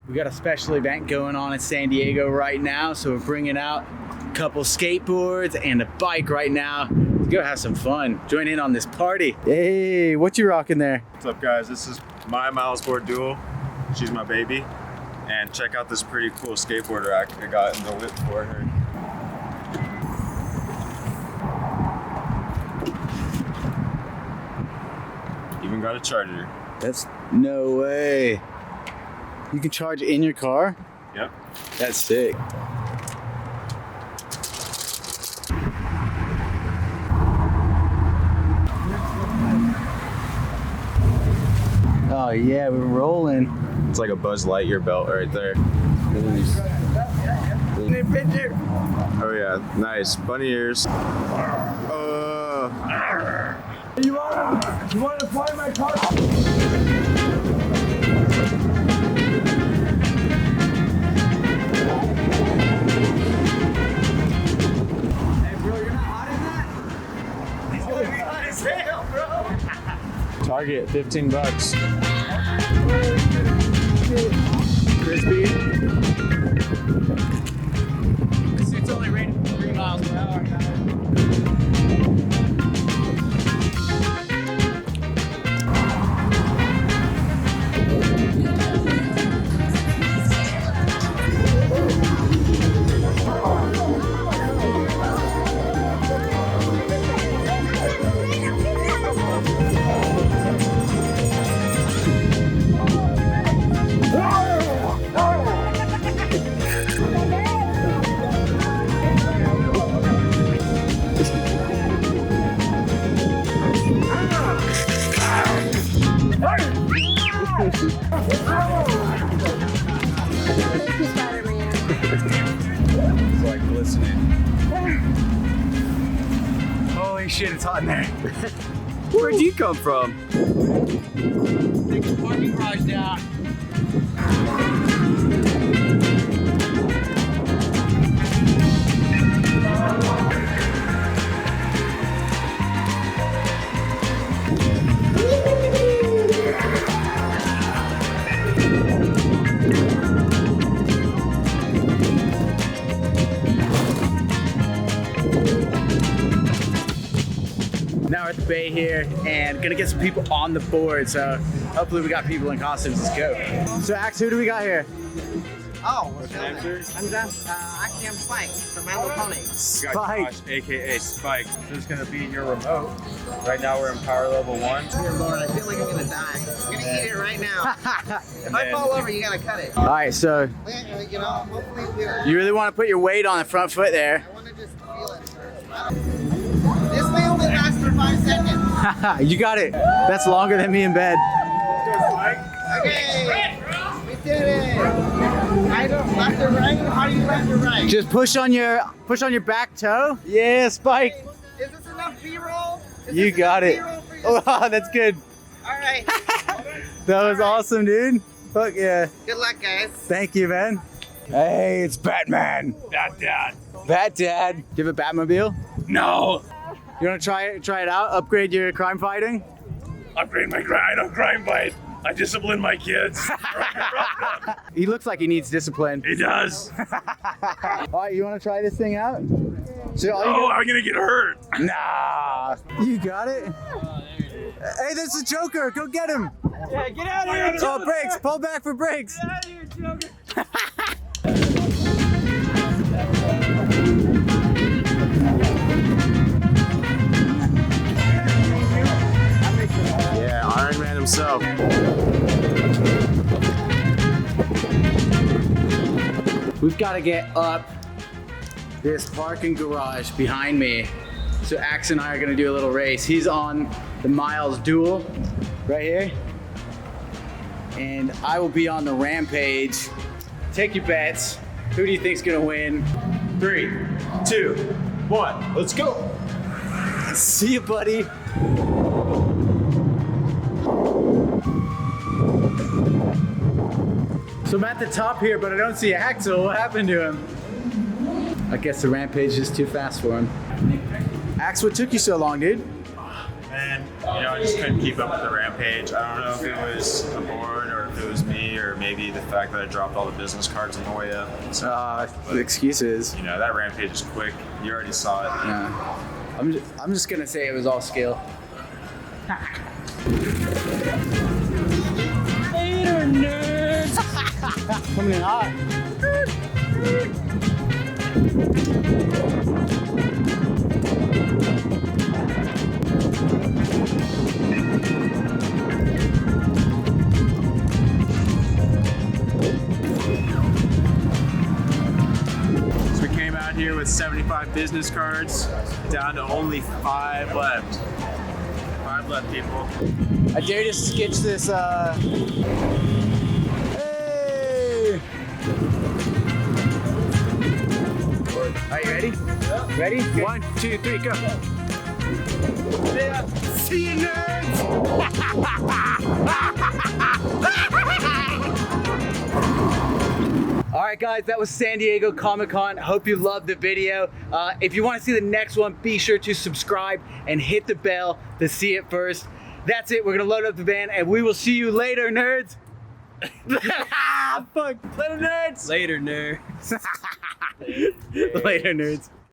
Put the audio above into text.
We got a special event going on in San Diego right now, so we're bringing out a couple skateboards and a bike right now. Let's go have some fun. Join in on this party. Hey, what you rocking there? What's up, guys? This is my Milesport Dual. She's my baby. And check out this pretty cool skateboarder I got in the whip for her. Even got a charger. That's no way. You can charge in your car? Yep. That's sick. Oh yeah, we're rolling. It's like a Buzz Lightyear belt right there. Oh yeah, nice. Bunny ears. You want to fly my car? Target, 15 bucks. Crispy. This suit's only rated 3 miles per hour. It's like glistening. Holy shit, it's hot in there. Where'd you come from? Take the parking garage down. Now we're at the bay here and gonna get some people on the board. So hopefully we got people in costumes. Let's go. So Axe, who do we got here? Oh, what's your name? I'm Josh. I am Spike from My Little Pony. We got Josh, aka Spike. This is gonna be your remote. Right now we're in power level 1. Dear Lord, I feel like I'm gonna die. I'm gonna eat it right now. If I fall over, you gotta cut it. All right, so You know, hopefully we'll. you really want to put your weight on the front foot there. I want to just feel it first. This may only last for 5 seconds. You got it. That's longer than me in bed. Okay. We did it. I don't left or right. How do you left or right? Just push on your back toe. Yeah, Spike. Is this enough B-roll? You got it. Oh, that's good. All right. That was awesome, dude. Fuck yeah. Good luck, guys. Thank you, man. Hey, it's Batman. Bat Dad. Bat Dad. Do you have a Batmobile? No. You want to try it out? Upgrade your crime fighting? Upgrade my grind. I don't crime fight. I discipline my kids. He looks like he needs discipline. He does. All right, you want to try this thing out? So Oh, I'm gonna get hurt. Nah. You got it? Hey, there's a Joker. Go get him. Yeah, get out of here. Oh, brakes. Pull back for brakes. Get out of here, Joker. Yeah, Iron Man himself. We've got to get up this parking garage behind me. So Axe and I are gonna do a little race. He's on the Miles Dual right here. And I will be on the Rampage. Take your bets. Who do you think's gonna win? 3, 2, 1, let's go. See you, buddy. So I'm at the top here, but I don't see Axel. What happened to him? I guess the Rampage is too fast for him. Axe, what took you so long, dude? Man, I just couldn't keep up with the Rampage. I don't know if it was the board or if it was me or maybe the fact that I dropped all the business cards on the way up. So, Excuses. you know, that rampage is quick. You already saw it. Yeah. I'm just gonna say it was all skill. Later, nerds. Coming in hot. So we came out here with 75 business cards, down to only 5 left. 5 left, people. I dare you to sketch this. Hey! Are you ready? Yeah. Ready? 1, 2, 3, go. Yeah. See you, nerds! All right, guys, that was San Diego Comic-Con. Hope you loved the video. If you want to see the next one, be sure to subscribe and hit the bell to see it first. That's it. We're going to load up the van, and we will see you later, nerds. Fuck. Later, nerds. Later, nerd. Later, nerds.